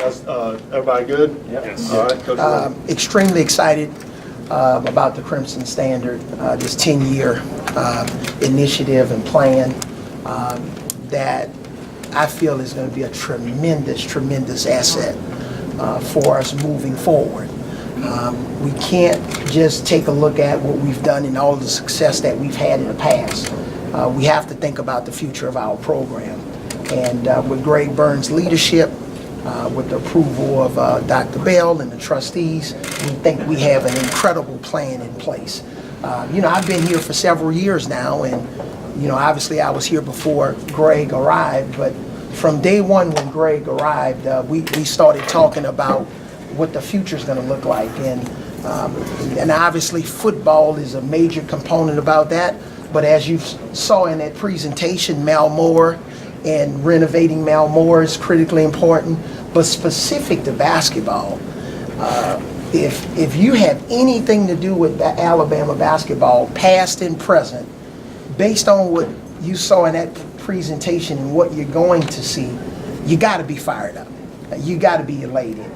guys, everybody good? Yes. All right, Coach. Extremely excited about the Crimson Standard, this 10-year initiative and plan that I feel is going to be a tremendous asset for us moving forward. We can't just take a look at what we've done and all the success that we've had in the past. We have to think about the future of our program. And with Greg Burns' leadership, with the approval of Dr. Bell and the trustees, we think we have an incredible plan in place. I've been here for several years now, and obviously I was here before Greg arrived, but from day one when Greg arrived, we started talking about what the future is going to look like, and obviously football is a major component about that. But as you saw in that presentation, Mal Moore and renovating Mal Moore is critically important. But specific to basketball, if you have anything to do with Alabama basketball, past and present, based on what you saw in that presentation and what you're going to see, you got to be fired up. You got to be elated.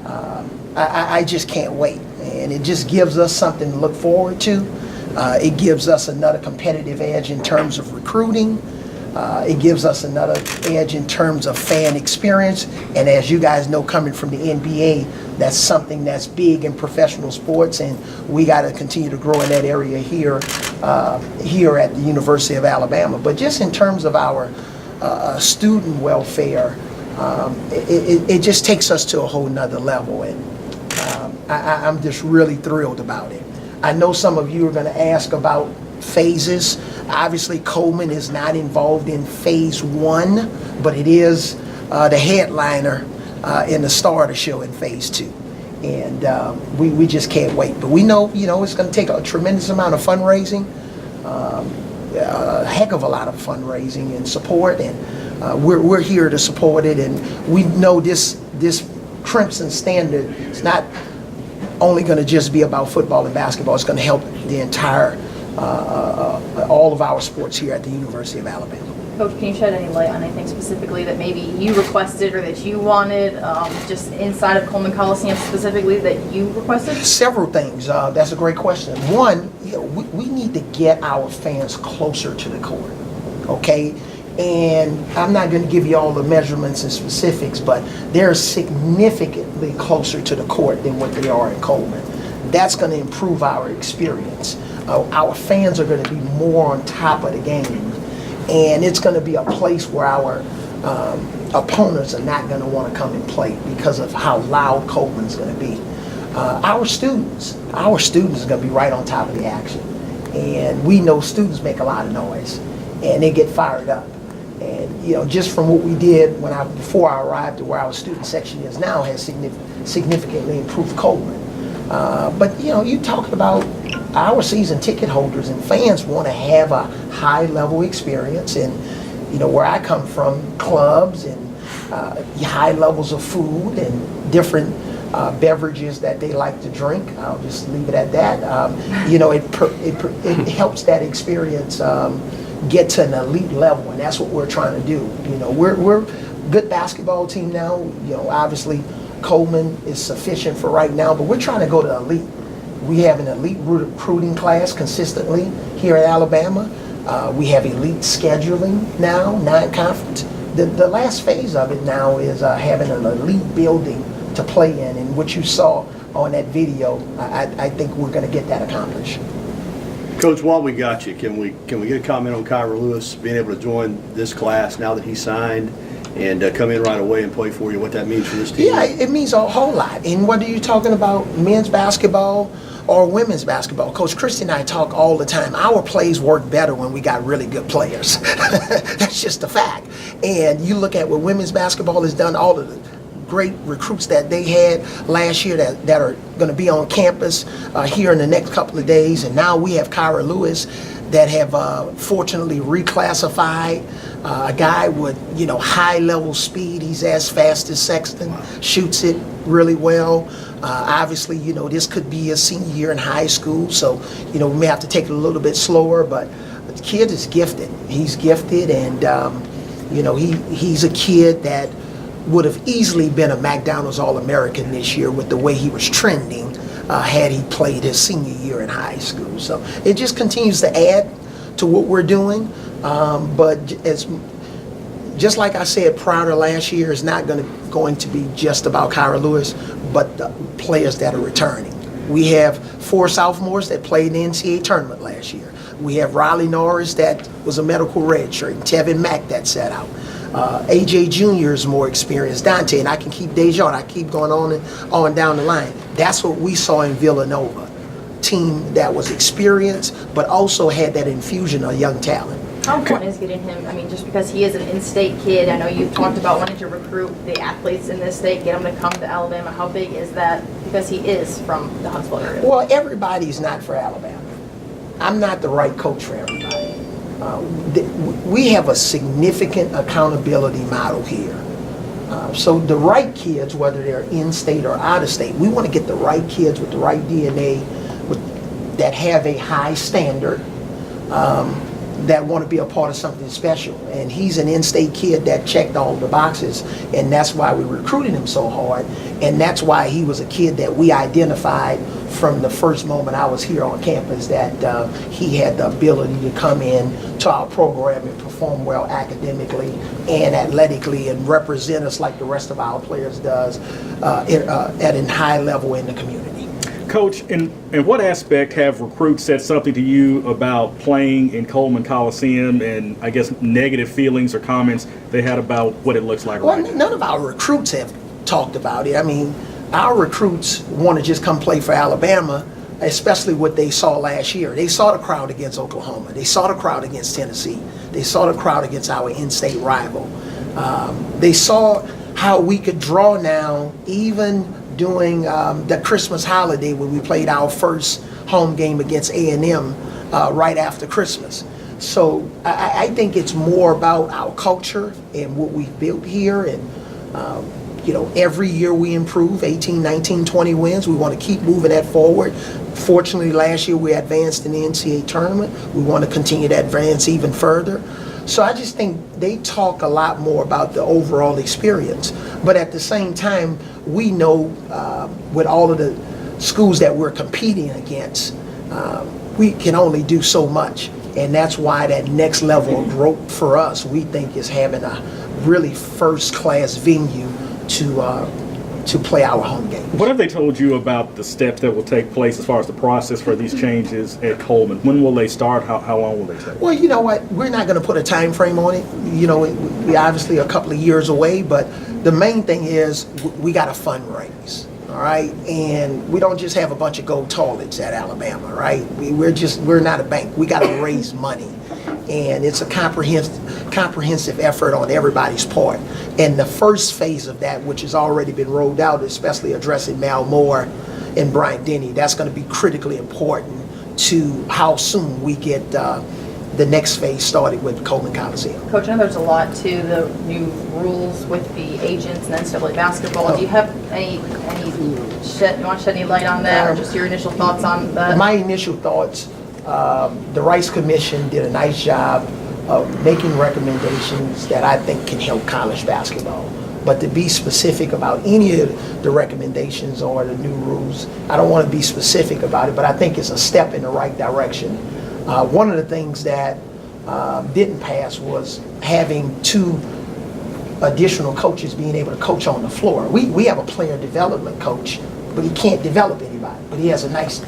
I just can't wait, and it just gives us something to look forward to. It gives us another competitive edge in terms of recruiting. It gives us another edge in terms of fan experience, and as you guys know, coming from the NBA, that's something that's big in professional sports, and we got to continue to grow in that area here at the University of Alabama. But just in terms of our student welfare, it just takes us to a whole nother level, and I'm just really thrilled about it. I know some of you are going to ask about phases. Obviously, Coleman is not involved in phase 1, but it is the headliner in the starter show in phase 2. And we just can't wait. But we know, it's going to take a tremendous amount of fundraising, a heck of a lot of fundraising and support, and we're here to support it. And we know this Crimson Standard is not only going to just be about football and basketball. It's going to help the entire all of our sports here at the University of Alabama. Coach, can you shed any light on anything specifically that maybe you requested or that you wanted, just inside of Coleman Coliseum specifically that you requested? Several things. That's a great question. One, we need to get our fans closer to the court, okay? And I'm not going to give you all the measurements and specifics, but they're significantly closer to the court than what they are in Coleman. That's going to improve our experience. Our fans are going to be more on top of the game, and it's going to be a place where our opponents are not going to want to come and play because of how loud Coleman's going to be. Our students are going to be right on top of the action, and we know students make a lot of noise, and they get fired up. And just from what we did before I arrived to where our student section is now has significantly improved Coleman. But you talking about our season ticket holders and fans want to have a high level experience, and where I come from, clubs and high levels of food and different beverages that they like to drink. I'll just leave it at that. It helps that experience get to an elite level, and that's what we're trying to do. We're a good basketball team now. Obviously Coleman is sufficient for right now, but we're trying to go to elite. We have an elite recruiting class consistently here at Alabama. We have elite scheduling now, non-conference. The last phase of it now is having an elite building to play in, and what you saw on that video, I think we're going to get that accomplished. Coach, while we got you, can we get a comment on Kyra Lewis being able to join this class now that he signed and come in right away and play for you, what that means for this team? Yeah, it means a whole lot. And whether you're talking about men's basketball or women's basketball, Coach Christie and I talk all the time. Our plays work better when we got really good players. That's just a fact. And you look at what women's basketball has done, all of the great recruits that they had last year that are going to be on campus here in the next couple of days. And now we have Kyra Lewis that have fortunately reclassified. A guy with high level speed. He's as fast as Sexton. Shoots it really well. Obviously, this could be a senior year in high school, so we may have to take it a little bit slower. But the kid is gifted. He's gifted, and he's a kid that would have easily been a McDonald's All-American this year with the way he was trending had he played his senior year in high school. So it just continues to add to what we're doing. But as just like I said prior to last year, it's not going to be just about Kyra Lewis, but the players that are returning. We have 4 sophomores that played in the NCAA tournament last year. We have Riley Norris that was a medical redshirt, and Tevin Mack that sat out. AJ Jr. is more experienced. Dante, and I can keep Dejan. I keep going on and on down the line. That's what we saw in Villanova. Team that was experienced, but also had that infusion of young talent. How important is getting him, I mean, just because he is an in-state kid, I know you've talked about wanting to recruit the athletes in this state, get them to come to Alabama. How big is that? Because he is from the Huntsville area. Well, everybody's not for Alabama. I'm not the right coach for everybody. We have a significant accountability model here. So the right kids, whether they're in-state or out-of-state, we want to get the right kids with the right DNA that have a high standard, that want to be a part of something special. And he's an in-state kid that checked all the boxes, and that's why we recruited him so hard. And that's why he was a kid that we identified from the first moment I was here on campus, that he had the ability to come in to our program and perform well academically and athletically and represent us like the rest of our players does at a high level in the community. Coach, in what aspect have recruits said something to you about playing in Coleman Coliseum, and I guess negative feelings or comments they had about what it looks like right now? None of our recruits have talked about it. I mean, our recruits want to just come play for Alabama, especially what they saw last year. They saw the crowd against Oklahoma. They saw the crowd against Tennessee. They saw the crowd against our in-state rival. They saw how we could draw now, even during the Christmas holiday when we played our first home game against A&M right after Christmas. So I think it's more about our culture and what we've built here. And every year we improve, 18, 19, 20 wins. We want to keep moving that forward. Fortunately, last year we advanced in the NCAA tournament. We want to continue to advance even further. So I just think they talk a lot more about the overall experience. But at the same time, we know with all of the schools that we're competing against, we can only do so much. And that's why that next level of growth for us, we think, is having a really first-class venue to play our home game. What have they told you about the steps that will take place as far as the process for these changes at Coleman? When will they start? How long will they take? Well, you know what? We're not going to put a time frame on it. We obviously a couple of years away, but the main thing is we got to fundraise, all right? And we don't just have a bunch of gold toilets at Alabama, right? We're not a bank. We got to raise money. And it's a comprehensive effort on everybody's part. And the first phase of that, which has already been rolled out, especially addressing Mal Moore and Bryant Denny, that's going to be critically important to how soon we get the next phase started with Coleman Coliseum. Coach, I know there's a lot to the new rules with the agents and NCAA basketball. Do you have you want to shed any light on that, or just your initial thoughts on that? My initial thoughts, the Rice Commission did a nice job of making recommendations that I think can help college basketball. But to be specific about any of the recommendations or the new rules, I don't want to be specific about it, but I think it's a step in the right direction. One of the things that didn't pass was having 2 additional coaches being able to coach on the floor. We have a player development coach, but he can't develop anybody. But he has a nice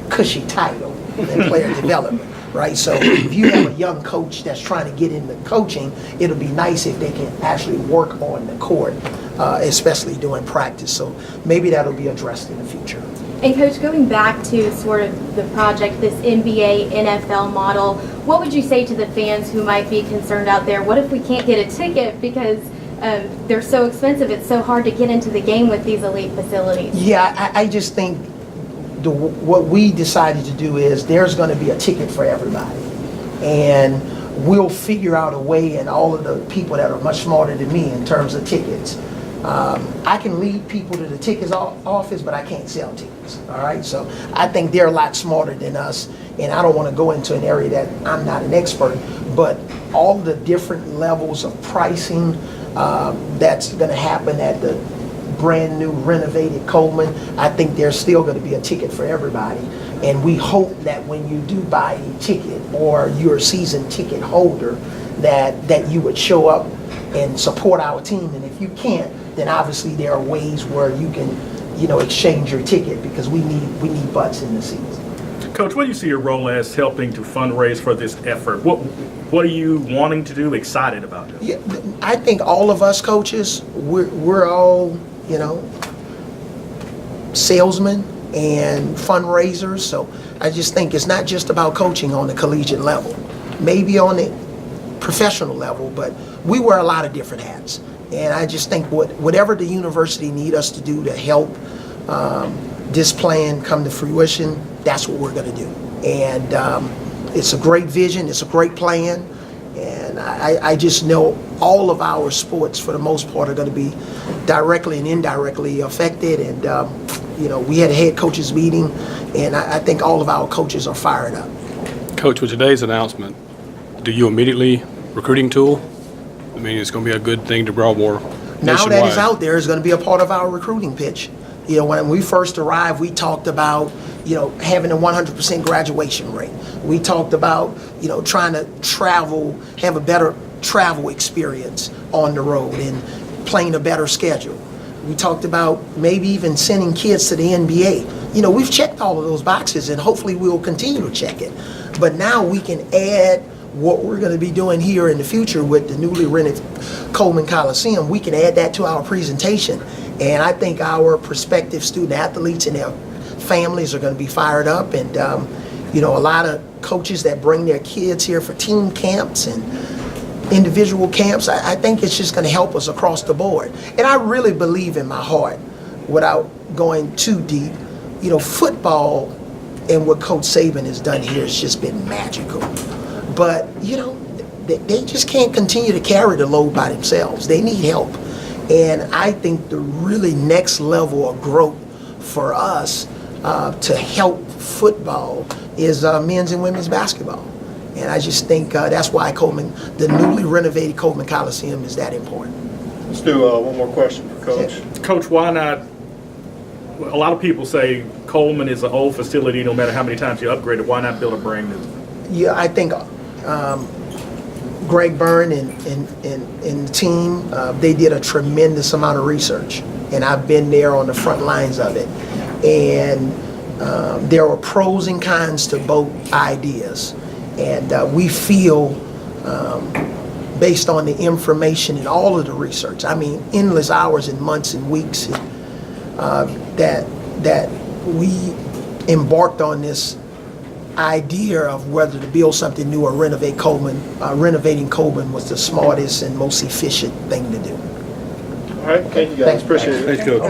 cushy title in player development, right? So if you have a young coach that's trying to get into coaching, it'll be nice if they can actually work on the court, especially during practice. So maybe that'll be addressed in the future. And Coach, going back to sort of the project, this NBA, NFL model, what would you say to the fans who might be concerned out there? What if we can't get a ticket because they're so expensive, it's so hard to get into the game with these elite facilities? Yeah, I just think what we decided to do is there's going to be a ticket for everybody. And we'll figure out a way, and all of the people that are much smarter than me in terms of tickets. I can lead people to the tickets office, but I can't sell tickets, all right? So I think they're a lot smarter than us, and I don't want to go into an area that I'm not an expert, but all the different levels of pricing, that's going to happen at the brand new renovated Coleman. I think there's still going to be a ticket for everybody. And we hope that when you do buy a ticket or you're a season ticket holder, that you would show up and support our team. And if you can't, then obviously there are ways where you can, exchange your ticket, because we need butts in the seats. Coach, what do you see your role as helping to fundraise for this effort? What are you wanting to do, excited about this? Yeah, I think all of us coaches, we're all, salesmen and fundraisers. So I just think it's not just about coaching on the collegiate level, maybe on the professional level, but we wear a lot of different hats. And I just think whatever the university need us to do to help this plan come to fruition, that's what we're going to do. And it's a great vision, it's a great plan, and I just know all of our sports, for the most part, are going to be directly and indirectly affected. And we had a head coaches meeting, and I think all of our coaches are fired up. Coach, with today's announcement, do you immediately recruiting tool? I mean, it's going to be a good thing to draw more nationwide. Now that it's out there, it's going to be a part of our recruiting pitch. When we first arrived, we talked about, having a 100% graduation rate. We talked about, trying to travel, have a better travel experience on the road and playing a better schedule. We talked about maybe even sending kids to the NBA. We've checked all of those boxes, and hopefully we'll continue to check it. But now we can add what we're going to be doing here in the future with the newly rented Coleman Coliseum. We can add that to our presentation. And I think our prospective student athletes and their families are going to be fired up. And, a lot of coaches that bring their kids here for team camps and individual camps, I think it's just going to help us across the board. And I really believe in my heart, without going too deep, football and what Coach Saban has done here has just been magical. But, they just can't continue to carry the load by themselves. They need help. And I think the really next level of growth for us to help football is men's and women's basketball. And I just think that's why the newly renovated Coleman Coliseum is that important. Let's do one more question for Coach. Coach, why not? A lot of people say Coleman is an old facility. No matter how many times you upgrade it, why not build a brand new? Yeah, I think Greg Byrne and the team, they did a tremendous amount of research, and I've been there on the front lines of it. And there are pros and cons to both ideas, and we feel, based on the information and all of the research, endless hours and months and weeks, that we embarked on this idea of whether to build something new or renovate Coleman. Renovating Coleman was the smartest and most efficient thing to do. All right, thank you guys. Thanks. Appreciate it. Thanks, Coach.